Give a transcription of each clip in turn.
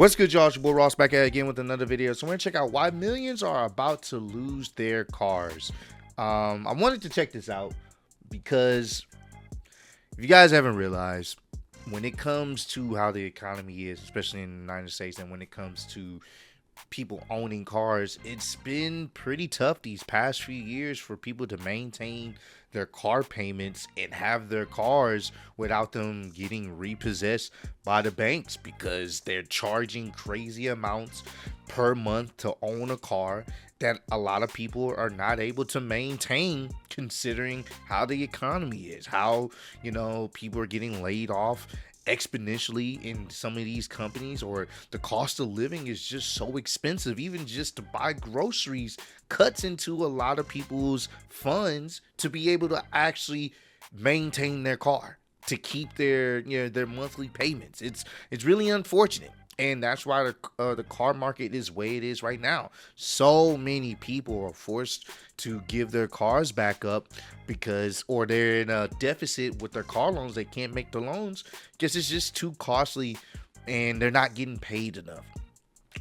What's good, y'all? It's your boy Ross back at it again with another video. So we're gonna check out why millions are about to lose their cars. I wanted to check this out because if you guys haven't realized, when it comes to how the economy is, especially in the United States, and when it comes to people owning cars, it's been pretty tough these past few years for people to maintain their car payments and have their cars without them getting repossessed by the banks, because they're charging crazy amounts per month to own a car that a lot of people are not able to maintain, considering how the economy is, how, you know, people are getting laid off exponentially in some of these companies, or the cost of living is just so expensive. Even just to buy groceries cuts into a lot of people's funds to be able to actually maintain their car, to keep their, you know, their monthly payments. It's really unfortunate. And that's why the car market is the way it is right now. So many people are forced to give their cars back up because, or they're in a deficit with their car loans. They can't make the loans because it's just too costly and they're not getting paid enough.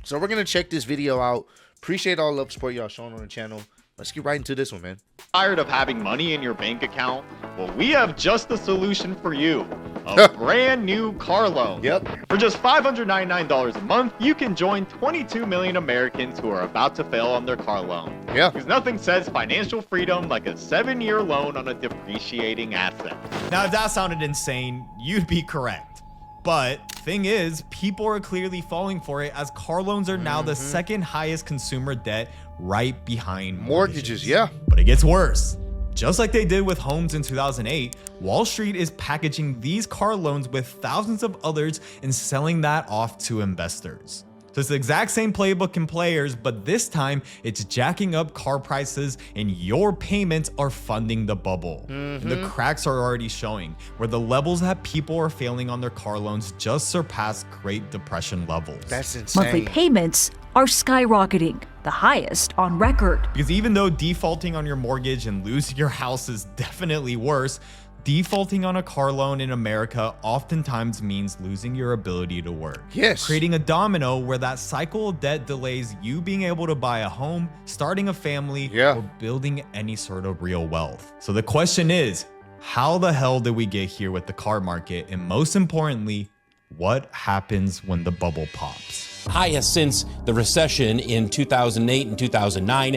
So we're going to check this video out. Appreciate all the love support y'all showing on the channel. Let's get right into this one, man. Tired of having money in your bank account? Well, we have just the solution for you. A brand new car loan. Yep. For just $599 a month, you can join 22 million Americans who are about to fail on their car loan. Yeah. Because nothing says financial freedom like a 7-year loan on a depreciating asset. Now, if that sounded insane, you'd be correct. But thing is, people are clearly falling for it, as car loans are now the second highest consumer debt, right behind mortgages. Yeah. But it gets worse. Just like they did with homes in 2008, Wall Street is packaging these car loans with thousands of others and selling that off to investors. So it's the exact same playbook and players, but this time it's jacking up car prices and your payments are funding the bubble. And the cracks are already showing, where the levels that people are failing on their car loans just surpass Great Depression levels. That's insane. Monthly payments are skyrocketing, the highest on record. Because even though defaulting on your mortgage and losing your house is definitely worse, defaulting on a car loan in America oftentimes means losing your ability to work. Yes. Creating a domino where that cycle of debt delays you being able to buy a home, starting a family, or building any sort of real wealth. So the question is, how the hell did we get here with the car market? And most importantly, what happens when the bubble pops? Highest since the recession in 2008 and 2009.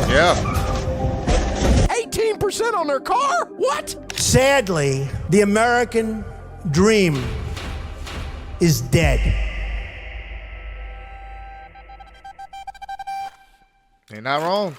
Yeah. 18% on their car? What? Sadly, the American dream is dead. They're not wrong.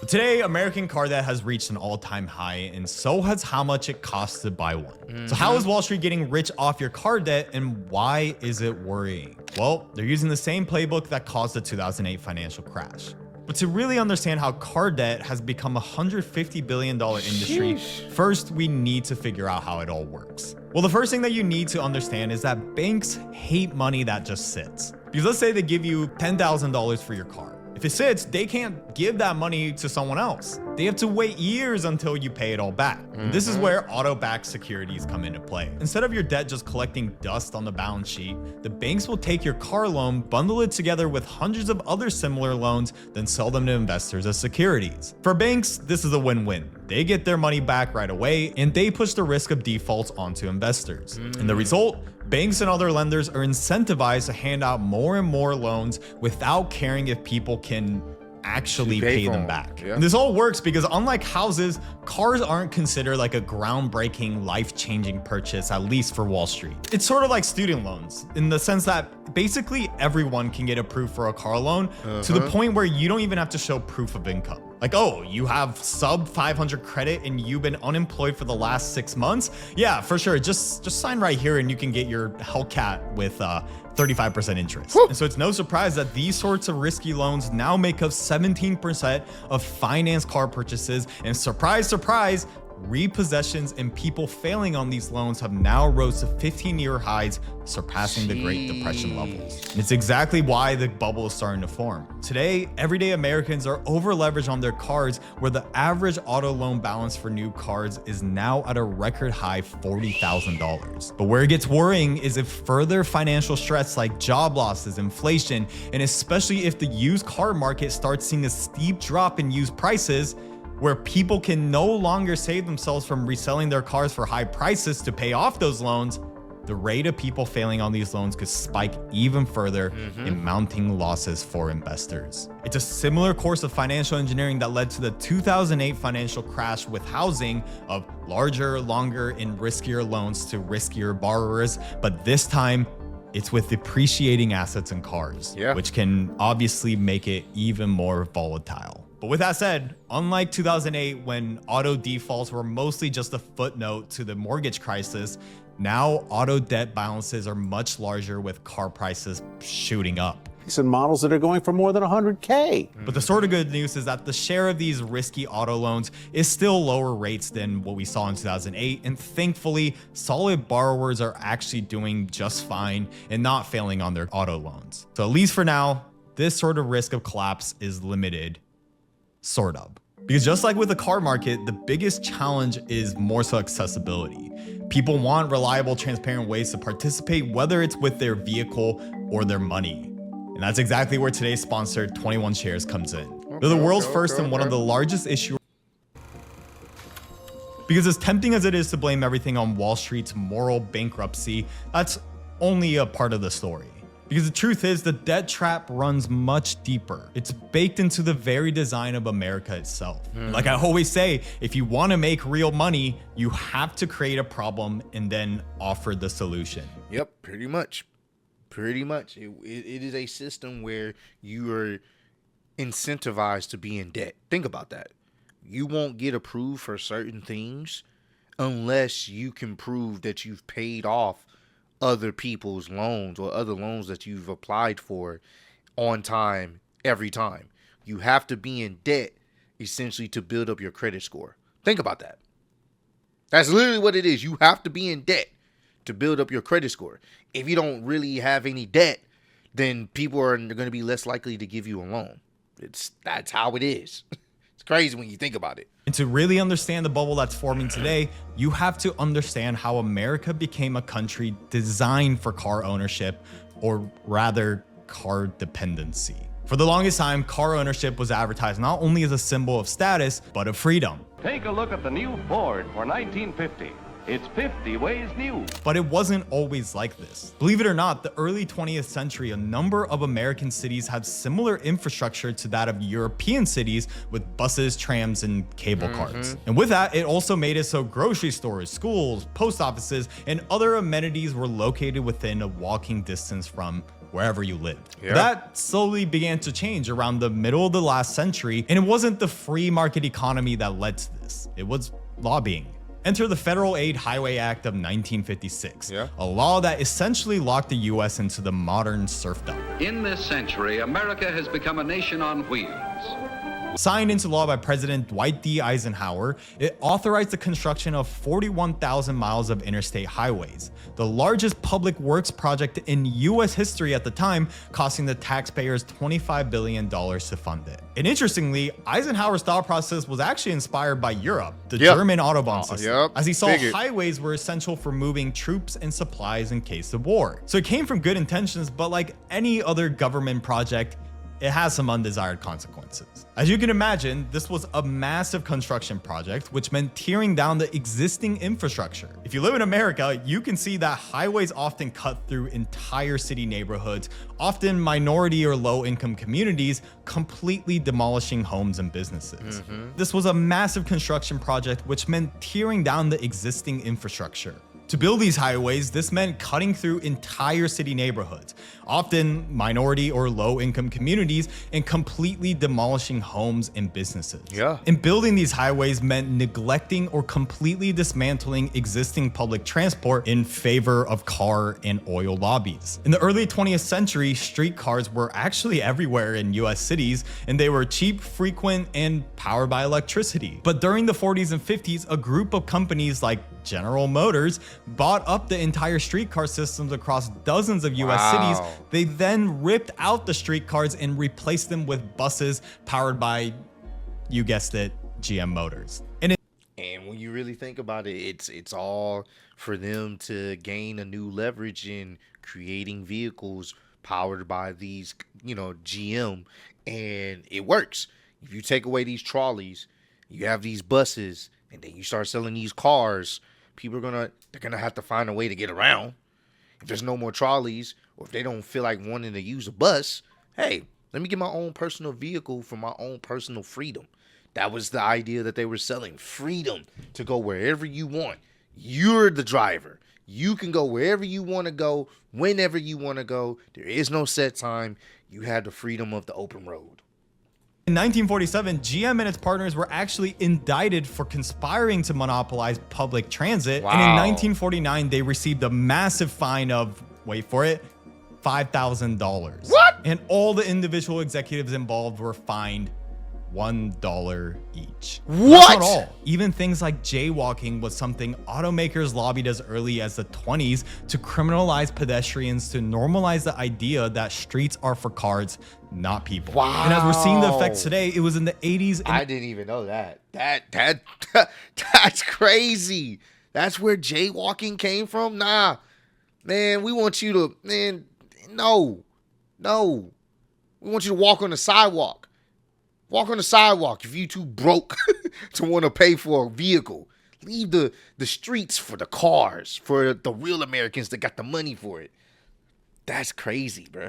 Today, American car debt has reached an all-time high, and so has how much it costs to buy one. So how is Wall Street getting rich off your car debt, and why is it worrying? Well, they're using the same playbook that caused the 2008 financial crash. But to really understand how car debt has become a $150 billion industry, first we need to figure out how it all works. Well, the first thing that you need to understand is that banks hate money that just sits. Because let's say they give you $10,000 for your car. If it sits, they can't give that money to someone else. They have to wait years until you pay it all back. And this is where auto-backed securities come into play. Instead of your debt just collecting dust on the balance sheet, the banks will take your car loan, bundle it together with hundreds of other similar loans, then sell them to investors as securities. For banks, this is a win-win. They get their money back right away, and they push the risk of defaults onto investors. And the result? Banks and other lenders are incentivized to hand out more and more loans without caring if people can actually pay them back. And this all works because, unlike houses, cars aren't considered like a groundbreaking, life-changing purchase, at least for Wall Street. It's sort of like student loans in the sense that basically everyone can get approved for a car loan to the point where you don't even have to show proof of income. Like, oh, you have sub 500 credit and you've been unemployed for the last 6 months? Yeah, for sure. Just sign right here and you can get your Hellcat with 35% interest. And so it's no surprise that these sorts of risky loans now make up 17% of financed car purchases. And surprise, surprise, repossessions and people failing on these loans have now rose to 15-year highs, surpassing the Great Depression levels. And it's exactly why the bubble is starting to form. Today, everyday Americans are over-leveraged on their cars, where the average auto loan balance for new cars is now at a record high $40,000. But where it gets worrying is if further financial stress like job losses, inflation, and especially if the used car market starts seeing a steep drop in used prices, where people can no longer save themselves from reselling their cars for high prices to pay off those loans, the rate of people failing on these loans could spike even further in mounting losses for investors. It's a similar course of financial engineering that led to the 2008 financial crash with housing of larger, longer, and riskier loans to riskier borrowers, but this time it's with depreciating assets and cars, which can obviously make it even more volatile. But with that said, unlike 2008, when auto defaults were mostly just a footnote to the mortgage crisis, now auto debt balances are much larger with car prices shooting up. And models that are going for more than 100K. But the sort of good news is that the share of these risky auto loans is still lower rates than what we saw in 2008. And thankfully, solid borrowers are actually doing just fine and not failing on their auto loans. So at least for now, this sort of risk of collapse is limited. Sort of. Because just like with the car market, the biggest challenge is more so accessibility. People want reliable, transparent ways to participate, whether it's with their vehicle or their money. And that's exactly where today's sponsor, 21 Shares, comes in. They're the world's first and one of the largest issuers. Because as tempting as it is to blame everything on Wall Street's moral bankruptcy, that's only a part of the story. Because the truth is, the debt trap runs much deeper. It's baked into the very design of America itself. Like I always say, if you want to make real money, you have to create a problem and then offer the solution. Yep, pretty much. Pretty much. It is a system where you are incentivized to be in debt. Think about that. You won't get approved for certain things unless you can prove that you've paid off other people's loans or other loans that you've applied for on time every time. You have to be in debt essentially to build up your credit score. Think about that. That's literally what it is. You have to be in debt to build up your credit score. If you don't really have any debt, then people are going to be less likely to give you a loan. That's how it is. It's crazy when you think about it. And to really understand the bubble that's forming today, you have to understand how America became a country designed for car ownership, or rather car dependency. For the longest time, car ownership was advertised not only as a symbol of status, but of freedom. Take a look at the new Ford for 1950. It's 50 ways new. But it wasn't always like this. Believe it or not, the early 20th century, a number of American cities had similar infrastructure to that of European cities, with buses, trams, and cable cars. And with that, it also made it so grocery stores, schools, post offices, and other amenities were located within a walking distance from wherever you lived. That slowly began to change around the middle of the last century, and it wasn't the free market economy that led to this. It was lobbying. Enter the Federal Aid Highway Act of 1956, a law that essentially locked the U.S. into the modern serfdom. In this century, America has become a nation on wheels. Signed into law by President Dwight D. Eisenhower, it authorized the construction of 41,000 miles of interstate highways, the largest public works project in U.S. history at the time, costing the taxpayers $25 billion to fund it. And interestingly, Eisenhower's thought process was actually inspired by Europe, the German Autobahn system, as he saw highways were essential for moving troops and supplies in case of war. So it came from good intentions, but like any other government project, it has some undesired consequences. As you can imagine, this was a massive construction project, which meant tearing down the existing infrastructure. If you live in America, you can see that highways often cut through entire city neighborhoods, often minority or low-income communities, completely demolishing homes and businesses. This was a massive construction project, which meant tearing down the existing infrastructure. To build these highways, this meant cutting through entire city neighborhoods, often minority or low-income communities, and completely demolishing homes and businesses. Yeah. And building these highways meant neglecting or completely dismantling existing public transport in favor of car and oil lobbies. In the early 20th century, streetcars were actually everywhere in US cities, and they were cheap, frequent, and powered by electricity. But during the 40s and 50s, a group of companies like General Motors bought up the entire streetcar systems across dozens of US cities. They then ripped out the streetcars and replaced them with buses powered by, you guessed it, GM Motors. And when you really think about it, it's all for them to gain a new leverage in creating vehicles powered by these, GM, and it works. If you take away these trolleys, you have these buses, and then you start selling these cars, people they're gonna have to find a way to get around. If there's no more trolleys, or if they don't feel like wanting to use a bus, hey, let me get my own personal vehicle for my own personal freedom. That was the idea that they were selling. Freedom to go wherever you want. You're the driver. You can go wherever you want to go, whenever you want to go. There is no set time. You have the freedom of the open road. In 1947, GM and its partners were actually indicted for conspiring to monopolize public transit. Wow. And in 1949, they received a massive fine of, wait for it, $5,000. What? And all the individual executives involved were fined $1 each. What? That's not all. Even things like jaywalking was something automakers lobbied as early as the 20s to criminalize pedestrians, to normalize the idea that streets are for cars, not people. Wow. And as we're seeing the effects today, it was in the 80s. And I didn't even know that. That's crazy. That's where jaywalking came from? Nah. Man, we want you to, no. We want you to walk on the sidewalk. Walk on the sidewalk if you too broke to want to pay for a vehicle. Leave the streets for the cars, for the real Americans that got the money for it. That's crazy, bro.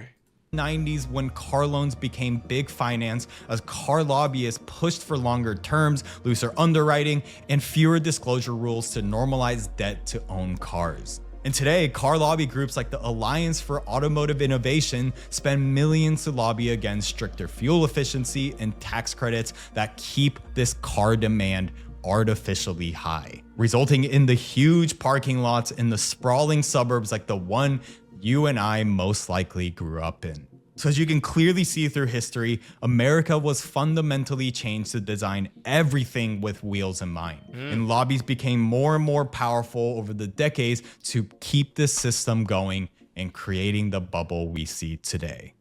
90s, when car loans became big finance, as car lobbyists pushed for longer terms, looser underwriting, and fewer disclosure rules to normalize debt to own cars. And today, car lobby groups like the Alliance for Automotive Innovation spend millions to lobby against stricter fuel efficiency and tax credits that keep this car demand artificially high, resulting in the huge parking lots in the sprawling suburbs like the one you and I most likely grew up in. So as you can clearly see through history, America was fundamentally changed to design everything with wheels in mind. And lobbies became more and more powerful over the decades to keep this system going and creating the bubble we see today.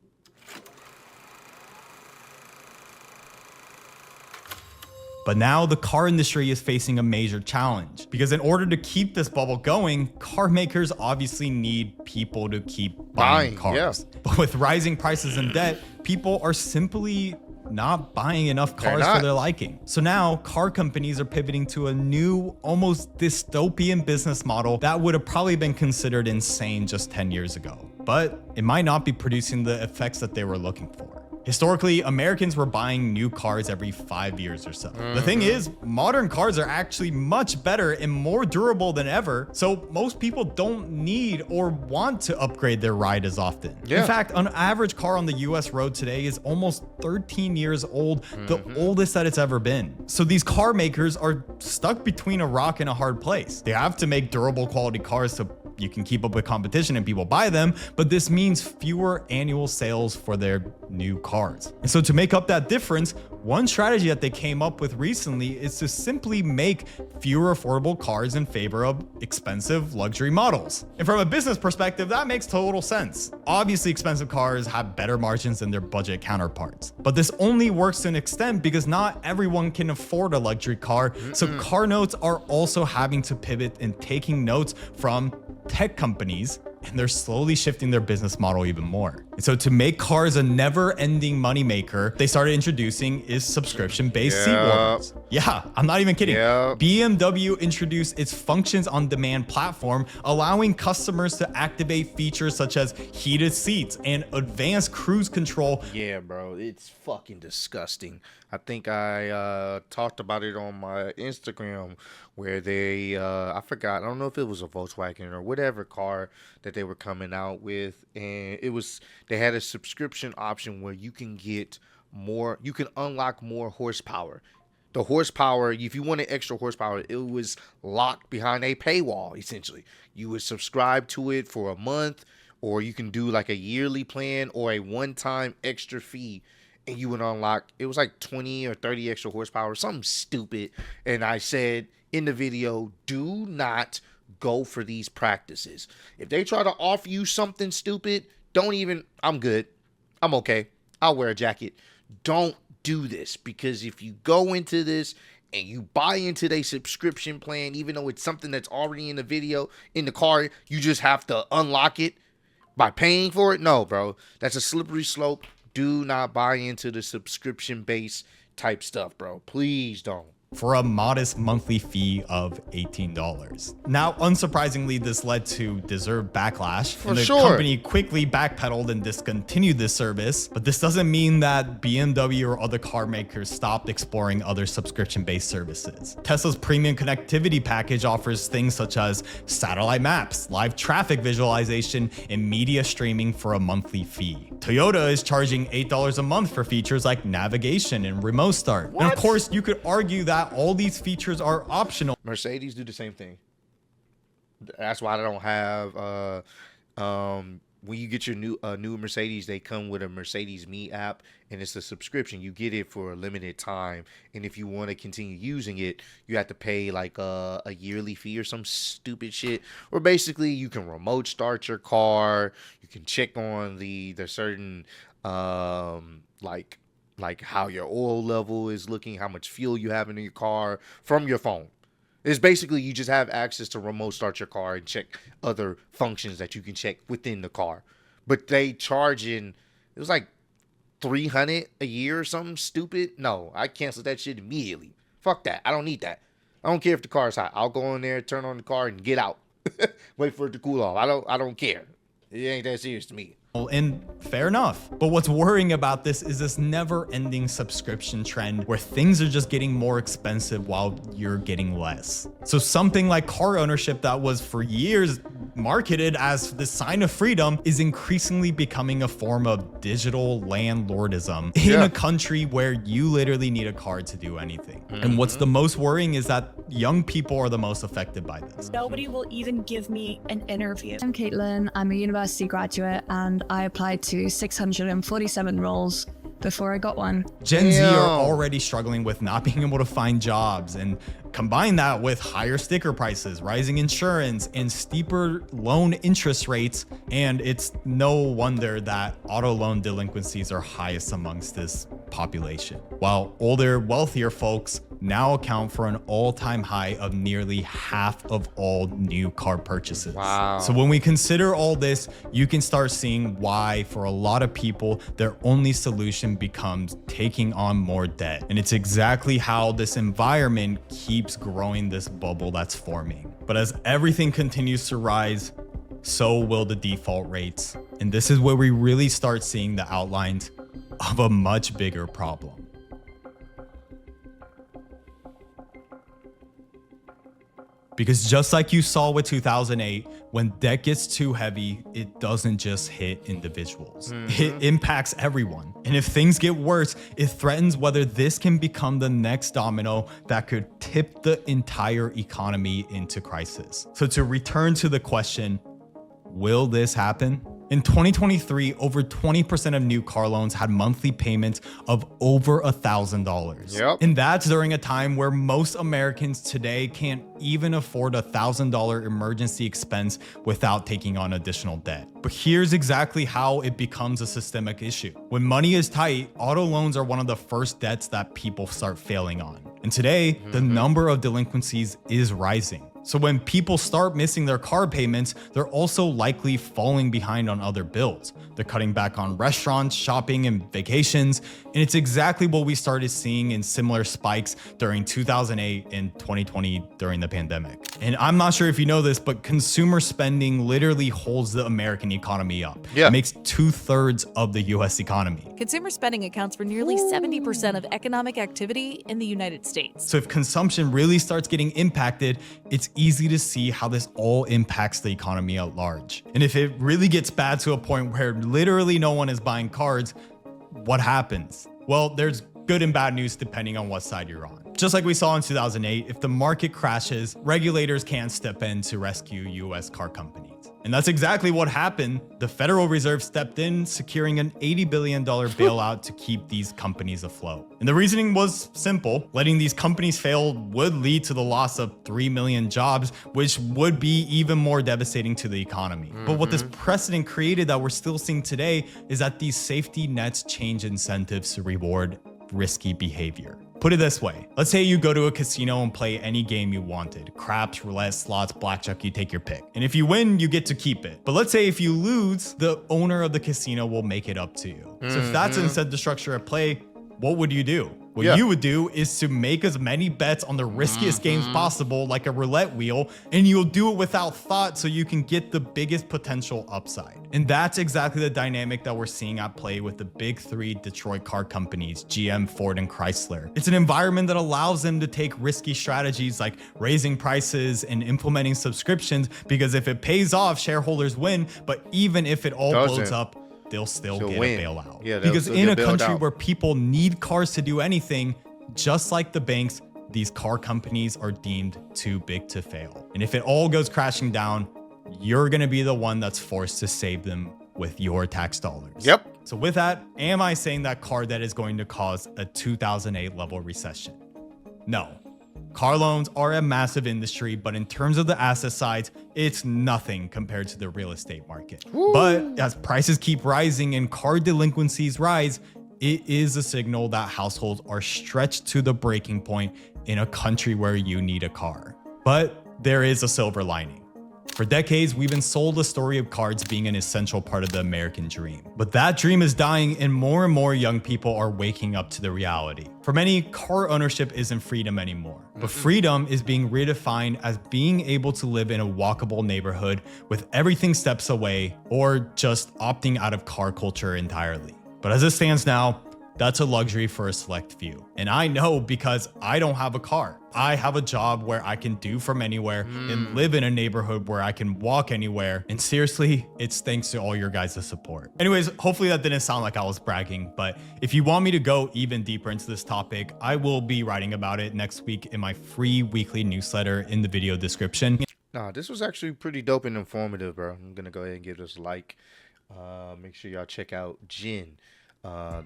But now the car industry is facing a major challenge, because in order to keep this bubble going, car makers obviously need people to keep buying cars. Yeah. But with rising prices and debt, people are simply not buying enough cars for their liking. So now car companies are pivoting to a new, almost dystopian business model that would have probably been considered insane just 10 years ago. But it might not be producing the effects that they were looking for. Historically, Americans were buying new cars every 5 years or so. The thing is, modern cars are actually much better and more durable than ever, so most people don't need or want to upgrade their ride as often. In fact, an average car on the US road today is almost 13 years old, the oldest that it's ever been. So these car makers are stuck between a rock and a hard place. They have to make durable quality cars so you can keep up with competition and people buy them, but this means fewer annual sales for their new cars. And so to make up that difference, one strategy that they came up with recently is to simply make fewer affordable cars in favor of expensive luxury models. And from a business perspective, that makes total sense. Obviously, expensive cars have better margins than their budget counterparts. But this only works to an extent because not everyone can afford a luxury car. So car notes are also having to pivot and taking notes from tech companies, and they're slowly shifting their business model even more. And so to make cars a never-ending moneymaker, they started introducing is subscription-based seat warrants. Yeah, I'm not even kidding. Yep. BMW introduced its functions on demand platform, allowing customers to activate features such as heated seats and advanced cruise control. Yeah, bro, it's fucking disgusting. I think I talked about it on my Instagram where they, I forgot, I don't know if it was a Volkswagen or whatever car that they were coming out with, and they had a subscription option where you can get more, you can unlock more horsepower. The horsepower, if you wanted extra horsepower, it was locked behind a paywall, essentially. You would subscribe to it for a month, or you can do like a yearly plan or a one-time extra fee, and you would unlock, it was like 20 or 30 extra horsepower, something stupid. And I said in the video, do not go for these practices. If they try to offer you something stupid, don't even, I'm good. I'm okay. I'll wear a jacket. Don't do this, because if you go into this and you buy into their subscription plan, even though it's something that's already in the video, in the car, you just have to unlock it by paying for it. No, bro, that's a slippery slope. Do not buy into the subscription based type stuff, bro. Please don't. For a modest monthly fee of $18. Now, unsurprisingly, this led to deserved backlash. For and the sure. company quickly backpedaled and discontinued this service. But this doesn't mean that BMW or other car makers stopped exploring other subscription-based services. Tesla's premium connectivity package offers things such as satellite maps, live traffic visualization, and media streaming for a monthly fee. Toyota is charging $8 a month for features like navigation and remote start. And of course, you could argue that all these features are optional. Mercedes do the same thing. That's why I don't have when you get your new Mercedes, they come with a Mercedes Me app, and it's a subscription. You get it for a limited time, and if you want to continue using it, you have to pay like a yearly fee or some stupid shit. Or basically, you can remote start your car. You can check on the certain like how your oil level is looking, how much fuel you have in your car from your phone. It's basically you just have access to remote start your car and check other functions that you can check within the car. But they charging, it was like $300 a year or something stupid. No, I canceled that shit immediately. Fuck that. I don't need that. I don't care if the car's hot. I'll go in there, turn on the car, and get out. Wait for it to cool off. I don't care. It ain't that serious to me. And fair enough. But what's worrying about this is this never-ending subscription trend where things are just getting more expensive while you're getting less. So something like car ownership that was for years marketed as the sign of freedom is increasingly becoming a form of digital landlordism in a country where you literally need a car to do anything. And what's the most worrying is that young people are the most affected by this. Nobody will even give me an interview. I'm Caitlin. I'm a university graduate and I applied to 647 roles before I got one. Gen Z are already struggling with not being able to find jobs, and combine that with higher sticker prices, rising insurance, and steeper loan interest rates. And it's no wonder that auto loan delinquencies are highest amongst this population, while older, wealthier folks now account for an all-time high of nearly half of all new car purchases. Wow. So when we consider all this, you can start seeing why for a lot of people, their only solution becomes taking on more debt. And it's exactly how this environment keeps growing this bubble that's forming. But as everything continues to rise, so will the default rates. And this is where we really start seeing the outlines of a much bigger problem. Because just like you saw with 2008, when debt gets too heavy, it doesn't just hit individuals. It impacts everyone. And if things get worse, it threatens whether this can become the next domino that could tip the entire economy into crisis. So to return to the question, will this happen? In 2023, over 20% of new car loans had monthly payments of over $1,000. Yep. And that's during a time where most Americans today can't even afford a $1,000 emergency expense without taking on additional debt. But here's exactly how it becomes a systemic issue. When money is tight, auto loans are one of the first debts that people start failing on. And today, the number of delinquencies is rising. So when people start missing their car payments, they're also likely falling behind on other bills. They're cutting back on restaurants, shopping, and vacations. And it's exactly what we started seeing in similar spikes during 2008 and 2020 during the pandemic. And I'm not sure if you know this, but consumer spending literally holds the American economy up. Yeah. It makes 2/3 of the US economy. Consumer spending accounts for nearly 70% of economic activity in the United States. So if consumption really starts getting impacted, it's easy to see how this all impacts the economy at large. And if it really gets bad to a point where literally no one is buying cars, what happens? Well, there's good and bad news depending on what side you're on. Just like we saw in 2008, if the market crashes, regulators can't step in to rescue US car companies. And that's exactly what happened. The Federal Reserve stepped in, securing an $80 billion bailout to keep these companies afloat. And the reasoning was simple. Letting these companies fail would lead to the loss of 3 million jobs, which would be even more devastating to the economy. But what this precedent created that we're still seeing today is that these safety nets change incentives to reward risky behavior. Put it this way. Let's say you go to a casino and play any game you wanted. Craps, roulette, slots, blackjack, you take your pick. And if you win, you get to keep it. But let's say if you lose, the owner of the casino will make it up to you. So if that's an incentive structure at play, what would you do? What you would do is to make as many bets on the riskiest games possible, like a roulette wheel, and you'll do it without thought so you can get the biggest potential upside. And that's exactly the dynamic that we're seeing at play with the big three Detroit car companies, GM, Ford, and Chrysler. It's an environment that allows them to take risky strategies like raising prices and implementing subscriptions, because if it pays off, shareholders win, but even if it all blows up, they'll still get a bailout. Yeah, because in a country where people need cars to do anything, just like the banks, these car companies are deemed too big to fail. And if it all goes crashing down, you're going to be the one that's forced to save them with your tax dollars. Yep. So with that, am I saying that car debt is going to cause a 2008 level recession? No. Car loans are a massive industry, but in terms of the asset sides, it's nothing compared to the real estate market. But as prices keep rising and car delinquencies rise, it is a signal that households are stretched to the breaking point in a country where you need a car. But there is a silver lining. For decades, we've been sold the story of cars being an essential part of the American dream. But that dream is dying, and more young people are waking up to the reality. For many, car ownership isn't freedom anymore. But freedom is being redefined as being able to live in a walkable neighborhood with everything steps away, or just opting out of car culture entirely. But as it stands now, that's a luxury for a select few. And I know because I don't have a car. I have a job where I can do from anywhere and live in a neighborhood where I can walk anywhere. And seriously, it's thanks to all your guys' support. Anyways, hopefully that didn't sound like I was bragging, but if you want me to go even deeper into this topic, I will be writing about it next week in my free weekly newsletter in the video description. Nah, this was actually pretty dope and informative, bro. I'm gonna go ahead and give this a like. Make sure y'all check out Jin.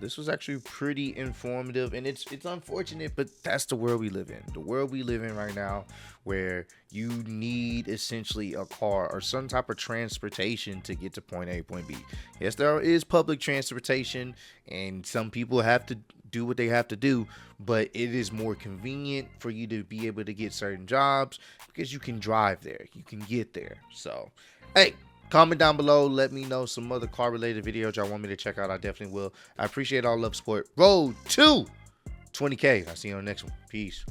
This was actually pretty informative, and it's unfortunate, but that's the world we live in. The world we live in right now, where you need essentially a car or some type of transportation to get to point A, point B. Yes, there is public transportation, and some people have to do what they have to do, but it is more convenient for you to be able to get certain jobs because you can drive there, you can get there. So, hey, comment down below. Let me know some other car related videos y'all want me to check out. I definitely will. I appreciate all love support. Road to 20K. I'll see you on the next one. Peace.